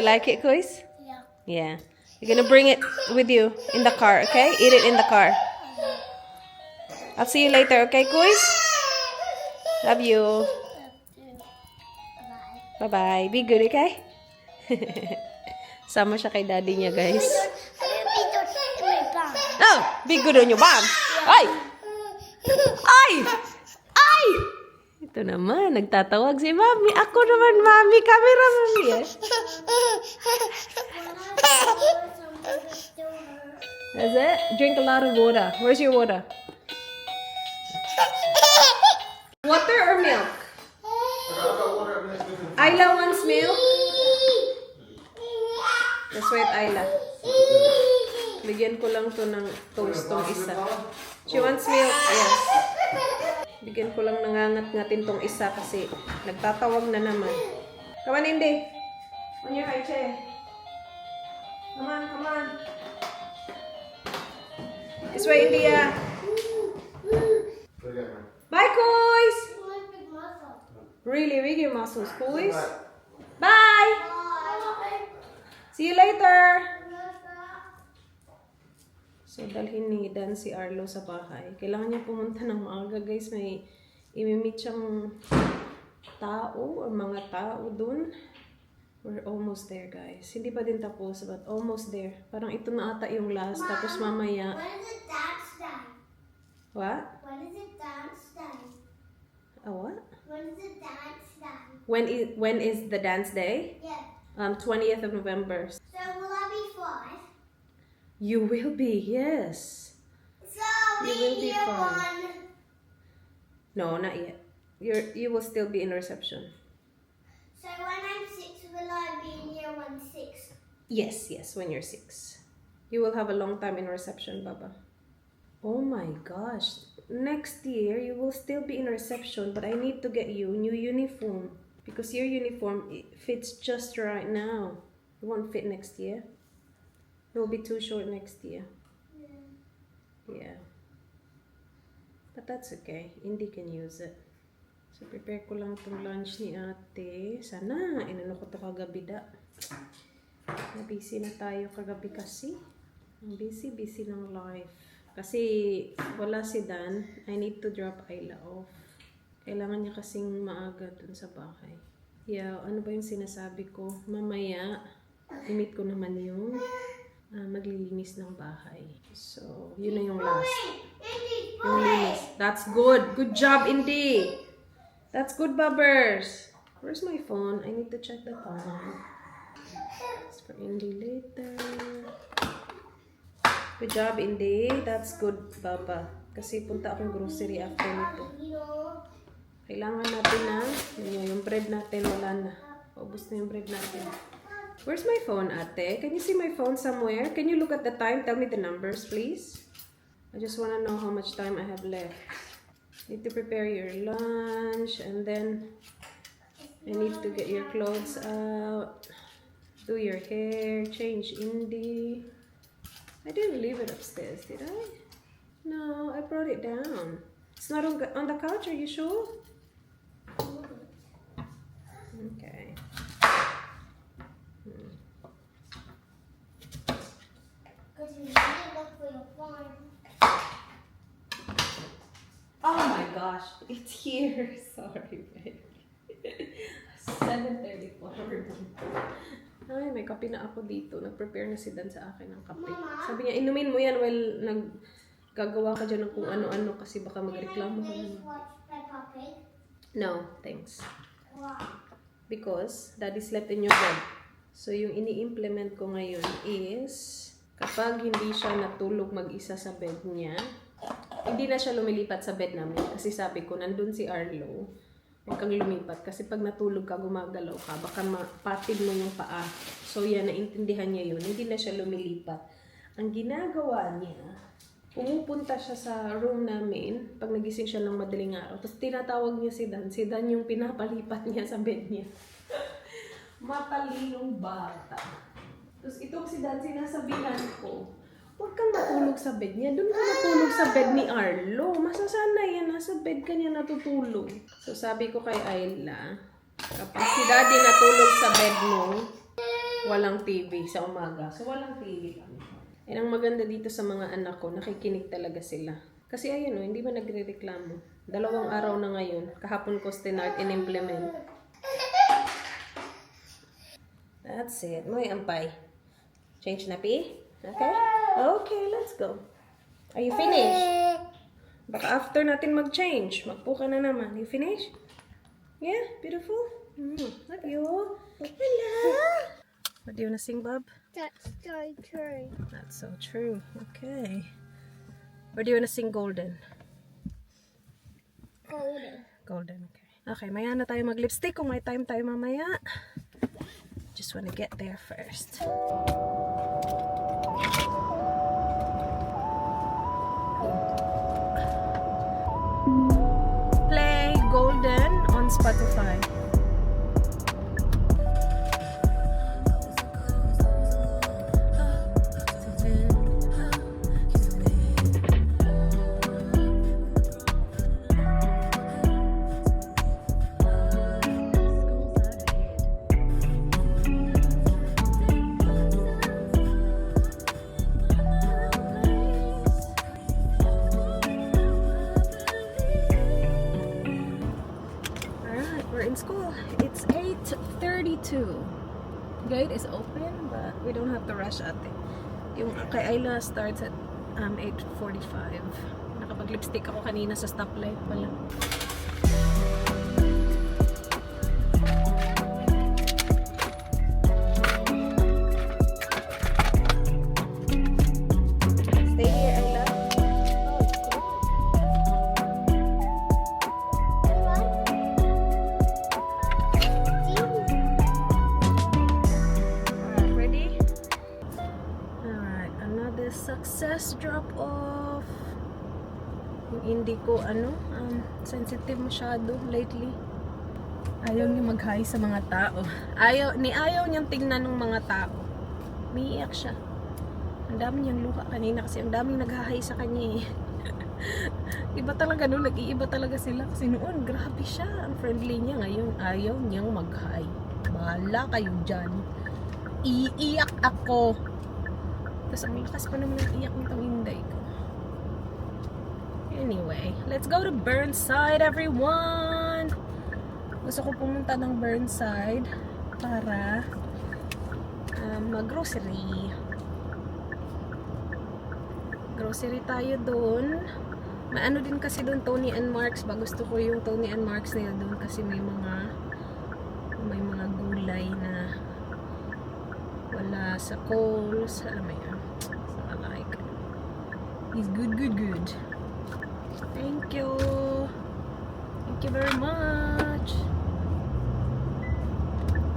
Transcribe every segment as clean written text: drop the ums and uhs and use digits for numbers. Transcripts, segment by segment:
like it, Kuis? Yeah. Yeah. You're gonna bring it with you in the car, okay? Eat it in the car. I'll see you later, okay, Kuis? Love you. Bye. Bye-bye. Be good, okay? Sama siya kay daddy niya, guys. Oh, be good on your mom. Ay! Ay! Ay! Ito naman, nagtatawag si Mami. Ako naman, Mami. Camera, Mami. Eh. That's it? Drink a lot of water. Where's your water? Water or milk? Ayla wants milk. Let's wait, Ayla. Bigyan ko lang to ng toast tong isa. She wants milk. Yes. Bigyan ko lang nangangat-ngatin tong isa kasi nagtatawag na naman. Come on, Indy. On your high chair. Come on, come on. This way, India. Bye, Kuis. Really, big muscles, Kuis. Bye. See you later. So, dalhin ni Dan si Arlo sa bahay. Kailangan niya pumunta ng maaga, guys. May imimit siyang tao o mga tao dun. We're almost there, guys. Hindi pa din tapos, but almost there. Parang ito na ata yung last. Mom, Tapos mamaya... When is it dance day? What? When is it dance day? What? When is it dance day? When is the dance day? Yeah. 20th of November. So will I be 5? You will be, yes. So You will be year fine. 1. No, not yet. You will still be in reception. So when I'm 6, will I be in year 1 6? Yes, when you're 6. You will have a long time in reception, Baba. Oh my gosh. Next year, you will still be in reception, but I need to get you new uniform. Because your uniform fits just right now. It won't fit next year. It will be too short next year. Yeah. But that's okay. Indy can use it. So, prepare ko lang itong lunch ni ate. Sana, inano ko ito kagabi da. Na-busy na tayo kagabi kasi. Ang busy ng life. Kasi wala si Dan. I need to drop Ayla off. Kailangan niya kasing maaga dun sa bahay. Yeah, ano ba yung sinasabi ko? Mamaya, imit ko naman yung maglilinis ng bahay. So, yun na yung last. Yung linis. That's good. Good job, Indy. That's good, Bubbers. Where's my phone? I need to check the time. It's for Indy later. Good job, Indy. That's good, Baba. Kasi punta akong grocery after nito. Kailangan natin na, yung bread natin, wala na. Paubos na yung bread natin. Where's my phone, ate? Can you see my phone somewhere? Can you look at the time? Tell me the numbers, please. I just want to know how much time I have left. Need to prepare your lunch, and then I need to get your clothes out, do your hair, change Indy. I didn't leave it upstairs, did I? No, I brought it down. It's not on the couch, are you sure? Okay. Because you need look for your phone. Oh my gosh, it's here. Sorry, baby. 7:34. Ay, may kape na ako dito. Nag-prepare na si Dan sa akin ng kape. Sabi niya, inumin mo yan while naggagawa ka dyan ng kung ano-ano kasi baka magreklamo ka naman. Watch Peppa Pig. No, thanks. Why? Because daddy slept in your bed. So, yung ini-implement ko ngayon is kapag hindi siya natulog mag-isa sa bed niya, hindi na siya lumilipat sa bed namin. Kasi sabi ko, nandun si Arlo, huwag kang lumipat. Kasi pag natulog ka, gumagalaw ka, baka mapatid mo yung paa. So, yan, naintindihan niya yun. Hindi na siya lumilipat. Ang ginagawa niya, pumupunta siya sa room namin pag nagising siya ng madaling araw. Tapos tinatawag niya si Dan. Si Dan yung pinapalipat niya sa bed niya. Matalinong bata. Tapos itong si Dan, sinasabihan ko, huwag kang matulog sa bed niya. Doon ka matulog sa bed ni Arlo. Masasanay yan. Nasa bed ka niya natutulog. So sabi ko kay Ayla, kapag si Daddy natulog sa bed mo, Walang TV sa umaga. So, walang TV kami. Yan ang maganda dito sa mga anak ko. Nakikinig talaga sila. Kasi ayun, hindi ba nagre-reklamo? 2 araw na ngayon. Kahapon ko stinart in-implement. That's it. Muy ampay. Change na, Pi? Okay? Okay, let's go. Are you finished? Baka after natin mag-change. Magpo ka na naman. You finished? Yeah? Beautiful? Love you. Hello. What do you wanna sing, Bob? That's so true. That's so true. Okay. Or do you wanna sing Golden? Golden. Golden, okay. Okay, maya na tayo mag-lipstick kung may time tayo mamaya. Just wanna get there first. Play Golden on Spotify. We're in school. It's 8:32. Gate is open, but we don't have to rush ate. Yung kay Ayla starts at 8:45. Nakapag-lipstick ako kanina sa stoplight pala. Stay here, Ayla. Success drop off. Yung hindi ko sensitive masyado lately. Ayaw niya mag-hi sa mga tao. Ayaw niyang tingnan ng mga tao. Umiiyak siya. Ang dami niyang luha kanina kasi ang daming nag-hi sa kanya eh. Iba talaga noon, nag-iiba talaga sila kasi noon grabe siya, ang friendly niya. Ngayon ayaw niyang mag-hi. Bahala kayo dyan. Iiyak ako. Tapos ang lakas pa naman ang iyak nitong inday ko. Anyway, let's go to Burnside, everyone! Gusto ko pumunta ng Burnside para mag-grocery. Grocery tayo doon. May ano din kasi doon, Tony and Marks. Gusto ko yung Tony and Marks nila doon kasi may mga gulay na wala sa Kohl's. Alam mo yan. So I like it. He's good. Thank you. Thank you very much.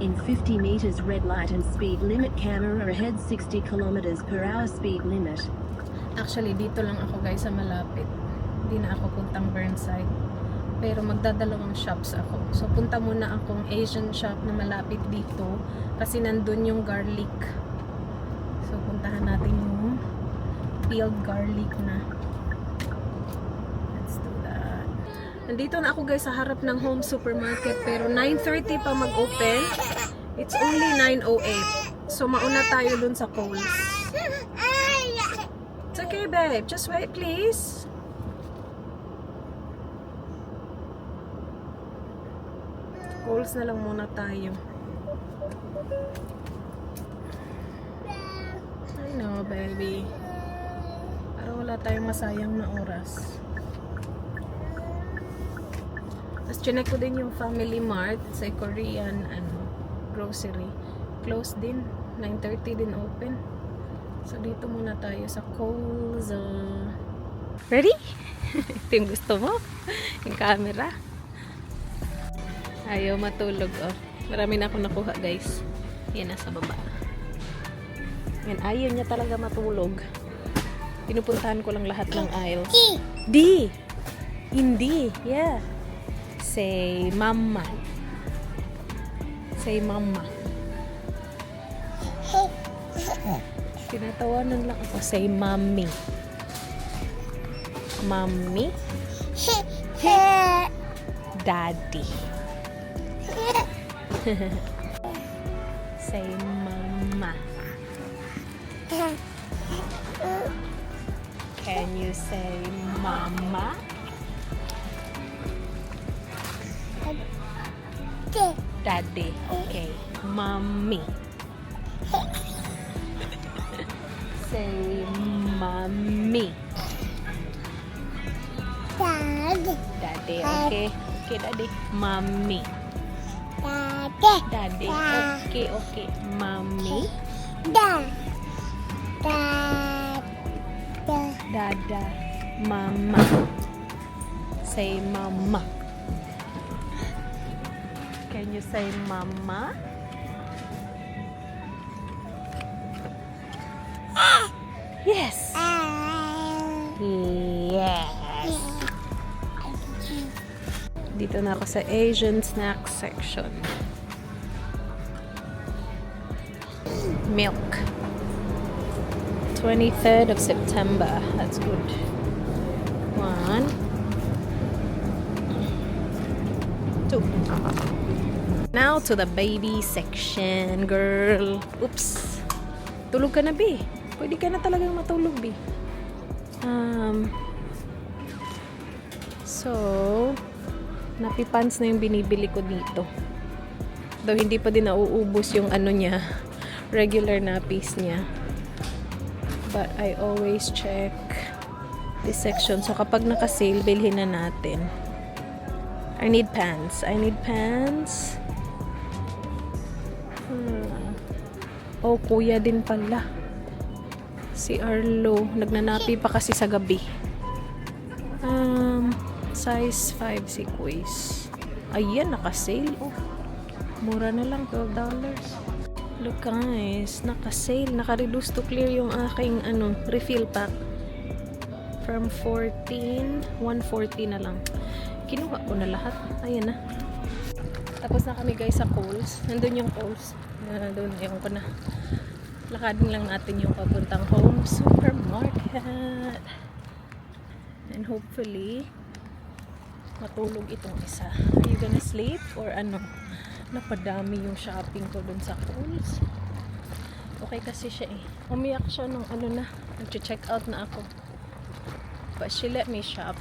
In 50 meters, red light and speed limit, camera ahead, 60 kilometers per hour speed limit. Actually, dito lang ako guys sa malapit. Hindi na ako puntang Burnside. Pero magdadalawang shops ako. So punta muna akong Asian shop na malapit dito kasi nandun yung garlic. So puntahan natin yung peeled garlic na. Let's do that. Nandito na ako guys sa harap ng Home Supermarket pero 9:30 pa mag-open. It's only 9:08. So mauna tayo dun sa Kohl's. It's okay babe, just wait please. Kohl's na lang muna tayo. I know, baby. Para wala tayong masayang na oras. Tapos chinek ko din yung Family Mart sa Korean grocery. Closed din. 9:30 din open. So dito muna tayo sa Kohl's. Ready? Ito yung gusto mo? Yung camera. Ayaw matulog, oh. Marami na akong nakuha, guys. Yan, nasa baba. Yan, ayaw niya talaga matulog. Pinupuntahan ko lang lahat ng aisles. D! Hindi. Yeah. Say mama. Say mama. Tinatawanan lang ako. Say mommy. Mommy. Daddy. Say mom. Can you say mama? Daddy. Okay. Mommy. Say mommy. Daddy. Okay. Okay, daddy. Mommy. Daddy. Okay, okay. Mommy. Dada. Mama. Say mama. Can you say mama? Yes. Yes. Dito na ako sa Asian snack section. Milk. 23rd of September. That's good. 1, 2. Now to the baby section, girl. Oops. Tulog ka na, B. Pwede ka na talagang matulog, B. So, napipants na yung binibili ko dito. Though hindi pa din nauubos yung ano niya, regular nappies niya. But I always check this section. So, kapag naka-sale, bilhin na natin. I need pants. Oh, kuya din pala. Si Arlo. Nagnanapi pa kasi sa gabi. Size 5 si Quiz. Ayan, naka-sale. Oh, mura na lang. $12. Look guys, naka-sale. Naka-reduce to clear yung aking refill pack. From 14, 140 na lang. Kinuha ko na lahat. Ayan na. Tapos na kami guys sa Coles. Nandun yung Coles. Nandun, ewan ko na. Lakadin lang natin yung papuntang home supermarket. And hopefully, matulog itong isa. Are you gonna sleep? Or ano? Napadami yung shopping ko dun sa Coles. Okay kasi siya eh. Umiyak siya nung na. Nag-check out na ako. But she let me shop.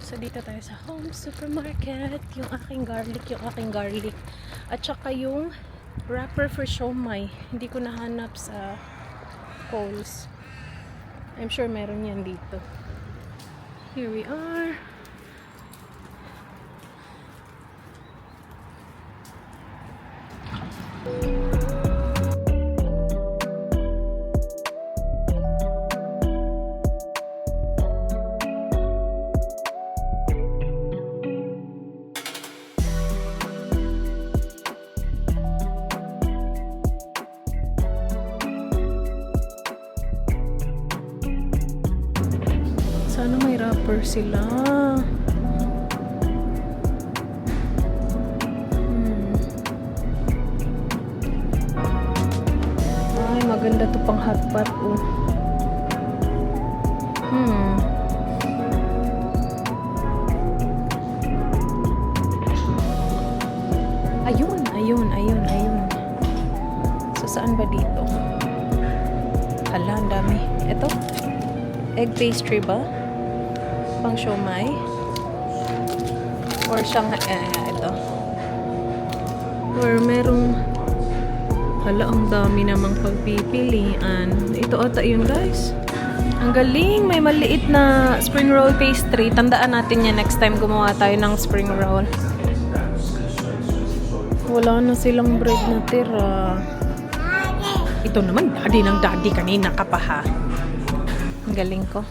So, dito tayo sa home supermarket. Yung aking garlic. At saka yung wrapper for siomai. Hindi ko nahanap sa Coles. I'm sure meron yan dito. Here we are. Sana may wrapper sila. Ay, maganda to pang hot pot. Oh. Ayun. So, saan ba dito? Hala, ang dami. Ito? Egg pastry ba? Pang siomai? Or ito? Or merong hala, ang dami namang pagpipilian. Ito ata yun guys. Ang galing! May maliit na spring roll pastry. Tandaan natin yan next time gumawa tayo ng spring roll. Wala na silang bread na tira. Ito naman, daddy ng daddy. Kanina ka pa ha. Ang galing ko.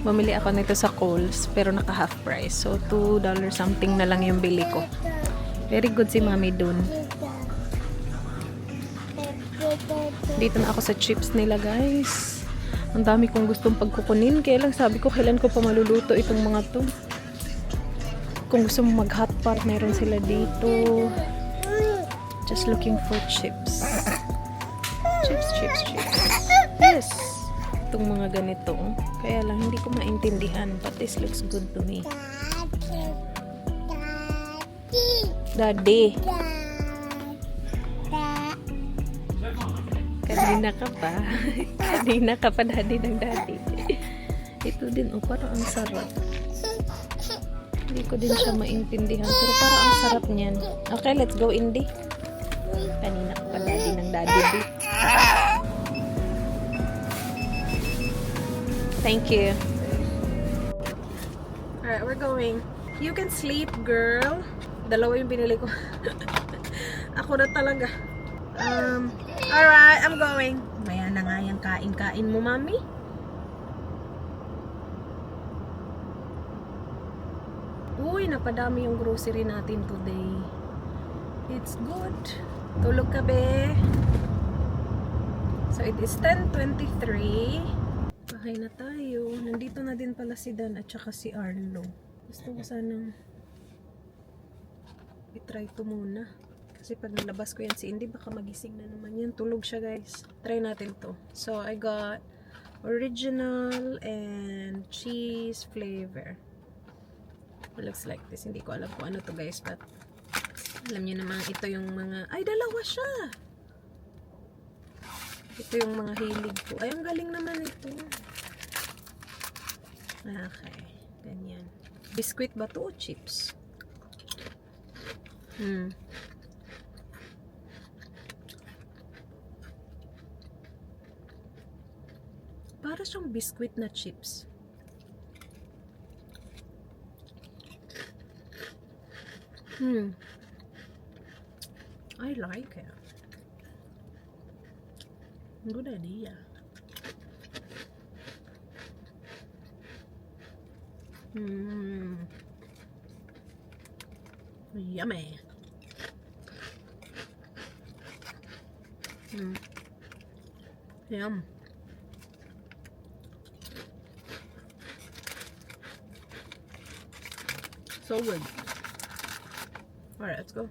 Bumili ako nito sa Coles, pero naka half price. So, $2 something na lang yung bili ko. Very good si mami dun. Dito na ako sa chips nila, guys. Ang dami kong gustong pagkukunin. Kaya lang sabi ko, kailan ko pa maluluto itong mga to. Kung gusto mo mag-hot pot, meron sila dito. Just looking for chips. Chips. Yes! Itong mga ganito. Kaya lang, hindi ko maintindihan. But this looks good to me. Daddy. Kanina ka pa. Daddy ng daddy. Ito din, oh, parang ang sarap. Hindi ko din siya maintindihan, pero parang ang sarap niyan. Okay, let's go, Indy. Kanina ka pa daddy ng daddy beef. Thank you. Alright, we're going. You can sleep, girl. Dalawa yung binili ko. Ako na talaga. Alright, I'm going. Maya na nga yung kain-kain mo, mami. Uy, napadami yung grocery natin today. It's good. Tulog ka, be. So, it is 10:23. Bahay na tayo. Nandito na din pala si Dan at saka si Arlo. Gusto ko sanang i-try to muna. Kasi pag nalabas ko yan si Indy, baka magising na naman yan. Tulog siya, guys. Try natin to. So, I got original and cheese flavor. It looks like this. Hindi ko alam kung ano to, guys. But, alam niyo naman, ito yung mga... Ay, dalawa siya! Ito yung mga hilig ko. Ay, ang galing naman ito. Okay. Ganyan. Biscuit ba to o chips? Para siyang biscuit na chips. I like it. Good idea. Yummy. Yum. So good. Alright, let's go.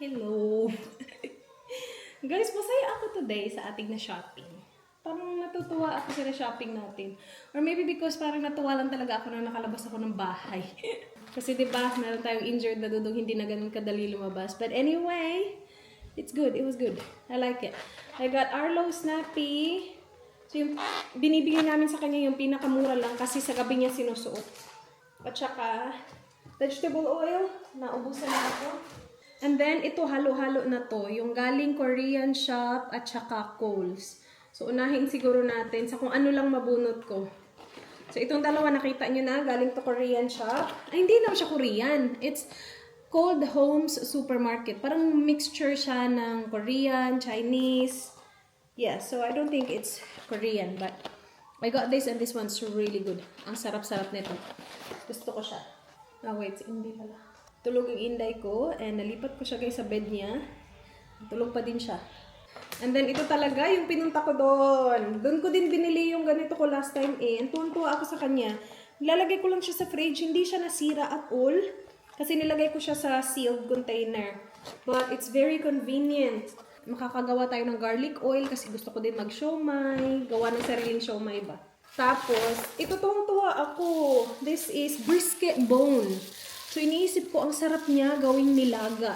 Hello! Guys, masaya ako today sa ating na shopping. Parang natutuwa ako sa shopping natin. Or maybe because parang natuwa lang talaga ako na nakalabas ako ng bahay. Kasi diba, meron tayong injured na dudong hindi na ganun kadali lumabas. But anyway, it's good. It was good. I like it. I got Arlo Snappy. So yung binibigyan namin sa kanya yung pinakamura lang kasi sa gabi niya sinusuot. At saka, vegetable oil. Naubusan na ako. And then, ito halo-halo na to. Yung galing Korean shop at saka Kohl's. So, unahin siguro natin sa kung ano lang mabunot ko. So, itong dalawa nakita nyo na. Galing to Korean shop. Ay, hindi naman siya Korean. It's Cold Homes Supermarket. Parang mixture siya ng Korean, Chinese. Yeah, so I don't think it's Korean. But, I got this and this one's really good. Ang sarap-sarap nito. Gusto ko siya. Ah, wait. Hindi pala. Tulog yung inday ko and nalipat ko siya guys sa bed niya. Tulog pa din siya. And then ito talaga yung pinunta ko doon. Doon ko din binili yung ganito ko last time eh. And tuwan-tuwa ako sa kanya. Nilalagay ko lang siya sa fridge. Hindi siya nasira at all. Kasi nilagay ko siya sa sealed container. But it's very convenient. Makakagawa tayo ng garlic oil kasi gusto ko din mag-siomai. Gawa ng sariling siomai ba. Tapos, ito tuwang-tuwa ako. This is brisket bone. So, iniisip ko, ang sarap niya gawing nilaga.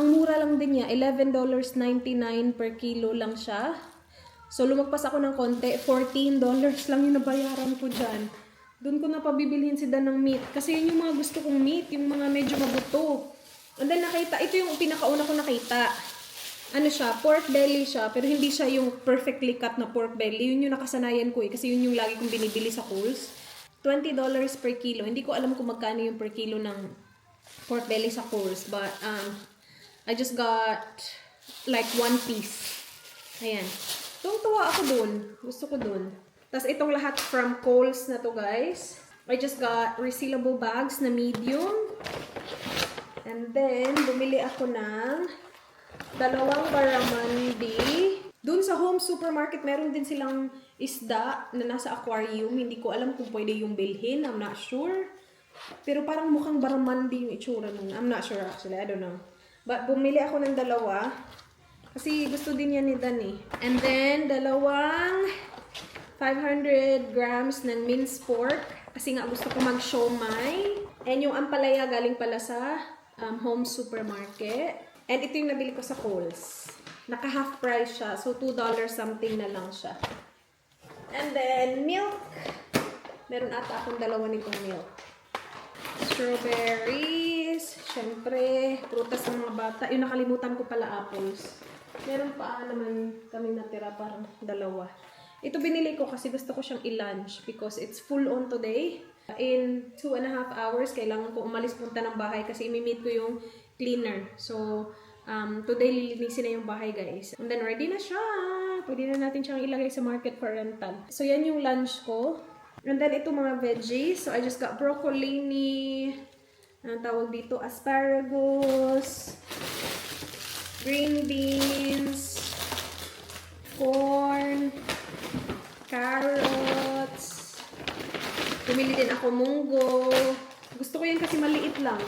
Ang mura lang din niya, $11.99 per kilo lang siya. So, lumagpas ako ng konti, $14 lang yung nabayaran ko dyan. Doon ko na pabibilhin si Dan ng meat. Kasi yun yung mga gusto kong meat, yung mga medyo mabuto. And then, nakita, ito yung pinakauna ko nakita. Ano siya, pork belly siya, pero hindi siya yung perfectly cut na pork belly. Yun yung nakasanayan ko eh, kasi yun yung lagi kong binibili sa Kohl's. $20 per kilo. Hindi ko alam kung magkano yung per kilo ng pork belly sa Kohl's. But, I just got like one piece. Ayan. Tuwang-tuwa ako dun. Gusto ko dun. Tapos itong lahat from Kohl's na to guys. I just got resealable bags na medium. And then, bumili ako ng 2 barramundi. Doon sa home supermarket, meron din silang isda na nasa aquarium. Hindi ko alam kung pwede yung bilhin. I'm not sure. Pero parang mukhang barramundi yung itsura nun. I'm not sure actually. I don't know. But bumili ako ng 2. Kasi gusto din yan ni Dan eh. And then, 2 500 grams ng minced pork. Kasi nga gusto ko mag-siomai. And yung ampalaya galing pala sa home supermarket. And ito yung nabili ko sa Kohl's. Naka-half price siya. So, $2 something na lang siya. And then, milk. Meron ata akong dalawa nitong milk. Strawberries. Siyempre, prutas ng mga bata. Yung nakalimutan ko pala, apples. Meron pa naman kami natira, parang dalawa. Ito binili ko kasi gusto ko siyang i-lunch because it's full on today. In 2.5 hours, kailangan ko umalis punta ng bahay kasi imi-meet ko yung cleaner. So, today lilinisin na yung bahay, guys. And then, ready na siya. Pwede na natin siyang ilagay sa market for rental. So, yan yung lunch ko. And then, ito mga veggies. So, I just got broccolini. Anong tawag dito? Asparagus. Green beans. Corn. Carrots. Bumili din ako munggo. Gusto ko yan kasi maliit lang.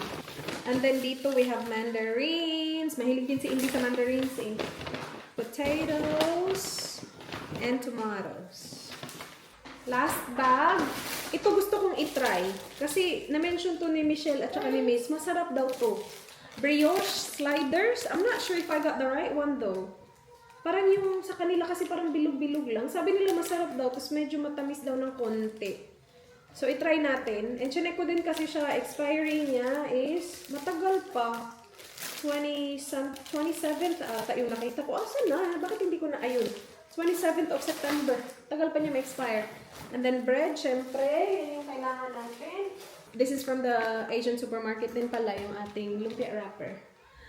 And then dito we have mandarins. Mahilig din si Indy sa mandarins eh. Potatoes. And tomatoes. Last bag. Ito gusto kong itry. Kasi na-mention to ni Michelle at saka ni Miss. Masarap daw to. Brioche sliders. I'm not sure if I got the right one though. Parang yung sa kanila kasi parang bilog-bilog lang. Sabi nila masarap daw, tapos medyo matamis daw ng konti. So, itry natin. And chinek ko din kasi siya, expiry niya is matagal pa. 27th ata yung nakita ko. Asan na? Bakit hindi ko na ayun? 27th of September. Tagal pa niya ma-expire. And then bread, syempre, yun yung kailangan natin. This is from the Asian supermarket din pala, yung ating lumpia wrapper.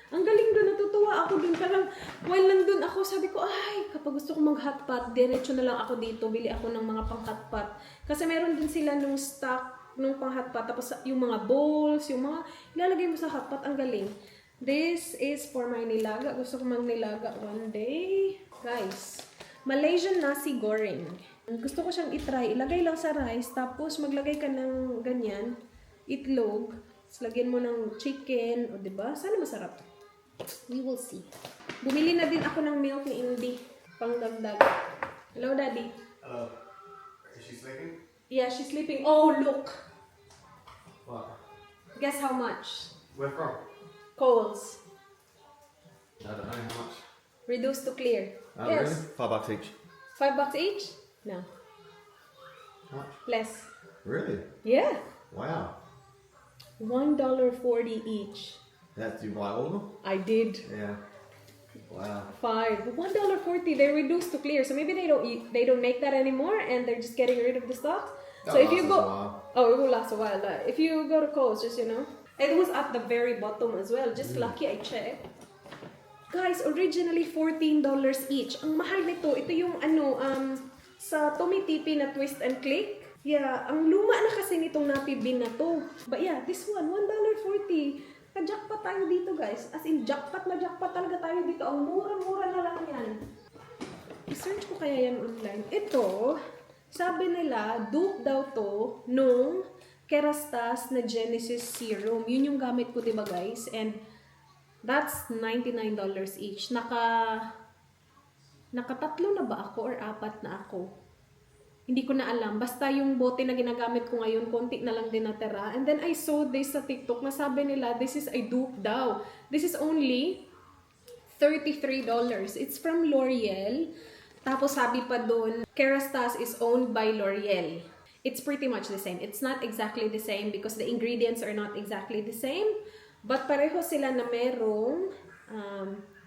Ang galing doon, natutuwa ako doon. Parang, while nandun ako, sabi ko, ay, kapag gusto ko mag-hotpot, diretso na lang ako dito, bili ako ng mga pang-hotpot. Kasi meron din sila nung stock, nung pang-hotpot, tapos yung mga bowls, yung mga, ilalagay mo sa hotpot, ang galing. This is for my nilaga. Gusto ko mag-nilaga one day. Guys, Malaysian nasi goreng. Gusto ko siyang itry. Ilagay lang sa rice, tapos maglagay ka ng ganyan, itlog, tapos lagyan mo ng chicken, o diba? Sana masarap. We will see. Bumili na din ako ng milk ni Indy. Pangdagdag. Hello, Daddy. Hello. Is she sleeping? Yeah, she's sleeping. Oh, look. What? Guess how much? Where from? Kohl's. I don't know how much. Reduced to clear. Oh, Yes. really? $5 each. $5 each? No. How much? Less. Really? Yeah. Wow. $1.40 each. That's you buy all of them? I did. Yeah. Wow. $1.40. They reduced to clear, so maybe they don't make that anymore, and they're just getting rid of the stock. So That'll if you last us a go, while. oh, it will last a while. If you go to Kohl's, just it was at the very bottom as well. Just lucky I checked. Guys, originally $14 each. Ang mahal nito. Ito yung sa Tumitipi na twist and click. Yeah, ang luma na kasi nitong napibin na to. But yeah, this one, $1.40. Ka-jackpot tayo dito, guys. As in, jackpot na jackpot talaga tayo dito. Ang mura-mura na lang yan. I-search ko kaya yan online. Ito, sabi nila, dupe daw to nung Kerastase na Genesis Serum. Yun yung gamit ko, diba, guys? And that's $99 each. Nakatatlo na ba ako or apat na ako? Hindi ko na alam. Basta yung bote na ginagamit ko ngayon, konti na lang din natira. And then I saw this sa TikTok na sabi nila, this is a dupe daw. This is only $33. It's from L'Oreal. Tapos sabi pa doon, Kerastase is owned by L'Oreal. It's pretty much the same. It's not exactly the same because the ingredients are not exactly the same. But pareho sila na merong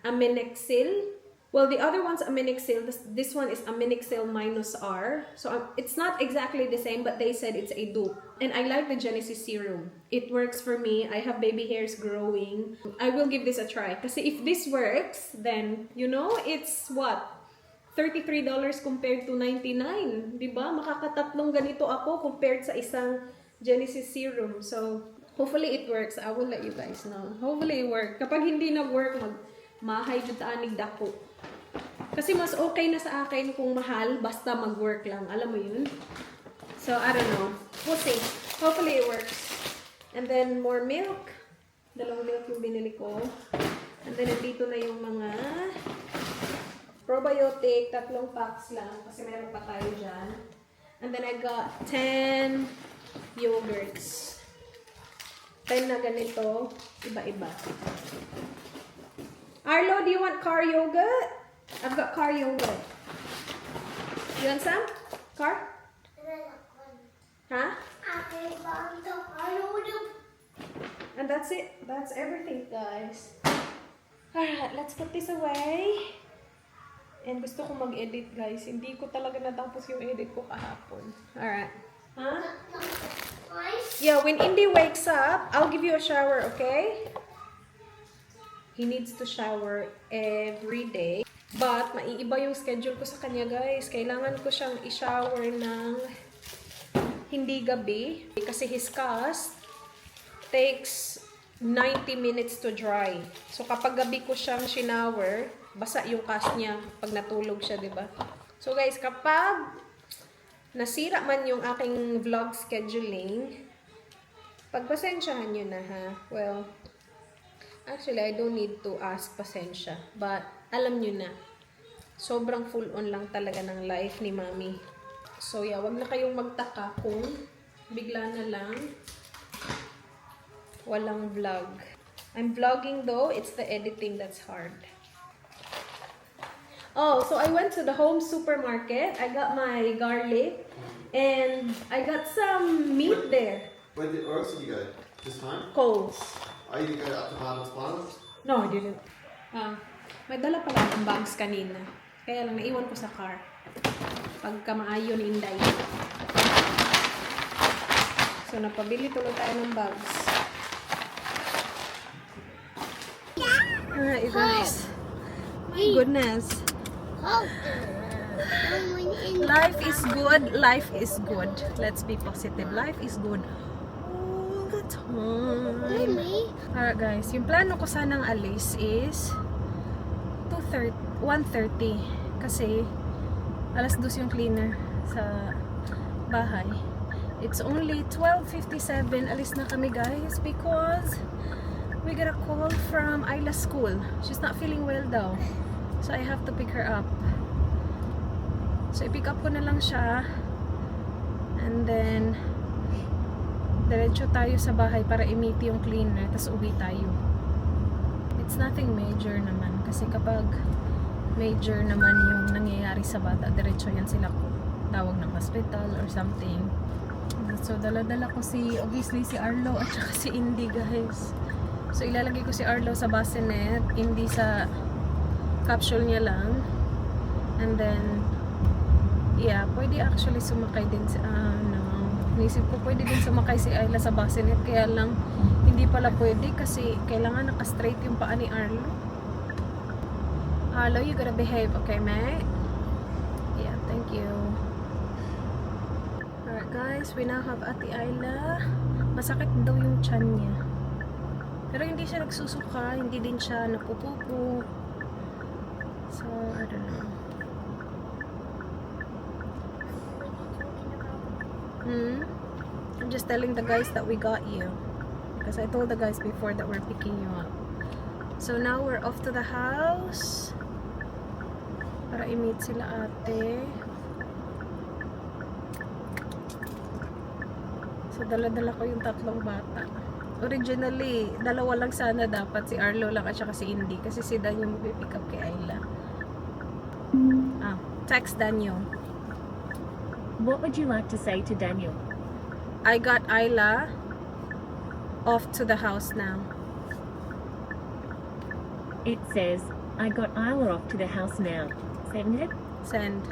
Aminexil. Well, the other one's Aminexil. This one is Aminexil minus R. So it's not exactly the same, but they said it's a dupe. And I like the Genesis Serum. It works for me. I have baby hairs growing. I will give this a try. Kasi if this works, then, it's what? $33 compared to $99. Diba? Makakatatlong ganito ako compared sa isang Genesis Serum. So, hopefully it works. I will let you guys know. Hopefully it works. Kapag hindi nag-work, mahay jud ta anig dako. Kasi mas okay na sa akin kung mahal, basta mag-work lang. Alam mo yun? So, I don't know. We'll see. Hopefully it works. And then, more milk. Dalawang milk yung binili ko. And then, nandito na yung mga probiotic, 3 packs lang kasi meron pa tayo dyan. And then I got 10 yogurts. 10 na ganito, iba-iba. Arlo, do you want car yogurt? I've got car yogurt. You want some? Car? Huh? And that's it. That's everything, guys. Alright, let's put this away. And gusto ko mag-edit, guys. Hindi ko talaga natapos yung edit ko kahapon. Alright. Huh? Yeah, when Indy wakes up, I'll give you a shower, okay? He needs to shower every day. But, maiiba yung schedule ko sa kanya, guys. Kailangan ko siyang i-shower ng hindi gabi. Kasi his cast takes 90 minutes to dry. So, kapag gabi ko siyang shower, basa yung cast niya pag natulog siya, diba? So, guys, kapag nasira man yung aking vlog scheduling, pagpasensyahan nyo na, ha? Well, actually, I don't need to ask pasensya. But, alam nyo na, sobrang full on lang talaga ng life ni Mami. So, yeah, wag na kayong magtaka kung bigla na lang walang vlog. I'm vlogging though, it's the editing that's hard. Oh, so I went to the home supermarket. I got my garlic and I got some meat there. Where else did you go? This time? Coles. Oh, you didn't go up to Harlan's Plaza? No, I didn't. May dala pala akong bags kanina. Kaya lang naiwan ko sa car. Pagka maayo ni Inday. So, napabili tuloy tayo ng bags. Alright, you guys. My goodness. Life is good. Life is good. Let's be positive. Life is good. All the time. Alright, guys. Yung plano ko sanang alis is 1:30. Kasi alas 2 yung cleaner sa bahay. It's only 12:57. Alis na kami, guys, because we got a call from Isla's school. She's not feeling well daw. So I have to pick her up. So i-pick up ko na lang siya. And then diretso tayo sa bahay para i-meet yung cleaner. Tapos uwi tayo. It's nothing major naman. Kasi kapag major naman yung nangyayari sa bata, diretso yan sila ko tawag ng hospital or something. So dala-dala ko obviously si Arlo at saka si Indy, guys. So ilalagay ko si Arlo sa bassinet, Indy sa capsule niya lang. And then yeah, pwede actually sumakay din sa nisip ko pwede din sumakay si Ayla sa bassinet, kaya lang hindi pala pwede kasi kailangan naka-straight yung paa ni Arlo. Arlo, you gotta behave, okay, mate? Yeah, thank you. Alright, guys, we now have Ate Ayla. Masakit daw yung tiyan niya. Pero hindi siya nagsusuka, hindi din siya napupupo. So, I don't know. I'm just telling the guys that we got you. Because I told the guys before that we're picking you up. So now we're off to the house. Para i-meet sila ate. So dala-dala ko yung 3 bata. Originally, 2 lang sana dapat. Si Arlo lang at saka si Indy. Kasi si Dan yung pick up kay Ayla. Text Daniel. What would you like to say to Daniel? I got Ayla off to the house now. It says, I got Isla off to the house now. Send it? Send.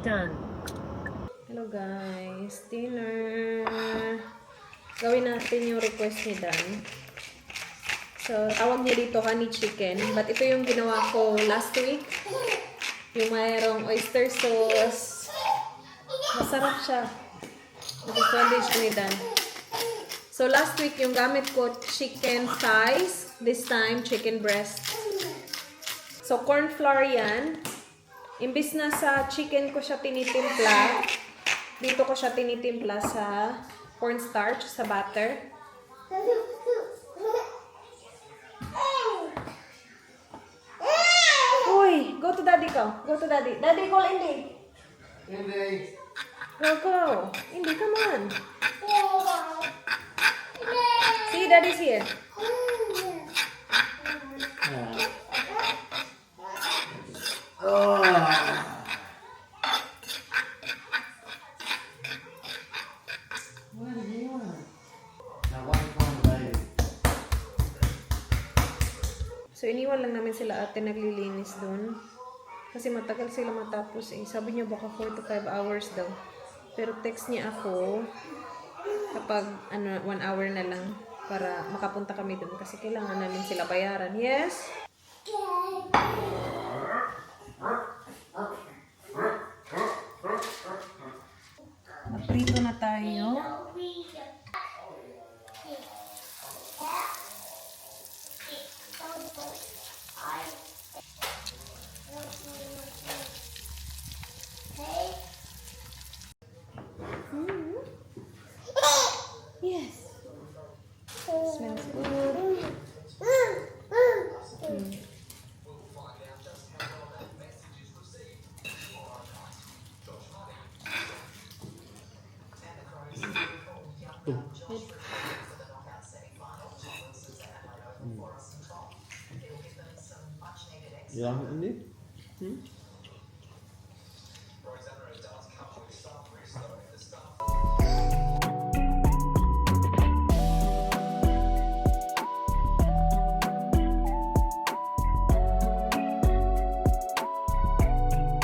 Done. Hello guys, dinner. Gawin natin yung request ni Dan. So, tawag niya dito honey chicken. But ito yung ginawa ko last week. Yung mayroong oyster sauce. Masarap siya. Nagustuhan din siya ni Dan. So, last week yung gamit ko chicken thighs. This time, chicken breast. So, corn flour yan. Imbis na sa chicken ko siya tinitimpla, dito ko siya tinitimpla sa cornstarch, sa butter. Uy, go to the daddy ko. Go to daddy. Daddy, call Indy. Indy. Go. Indy, come on. See, daddy's here. Now one time, baby. So, iniwan lang namin sila ate naglilinis doon. Kasi matagal sila matapos eh. Sabi niya baka 4 to 5 hours daw. Pero text niya ako kapag 1 hour na lang para makapunta kami doon. Kasi kailangan namin sila bayaran. Yes? Naprito na tayo. Yes. Smells good. You like it, Indy?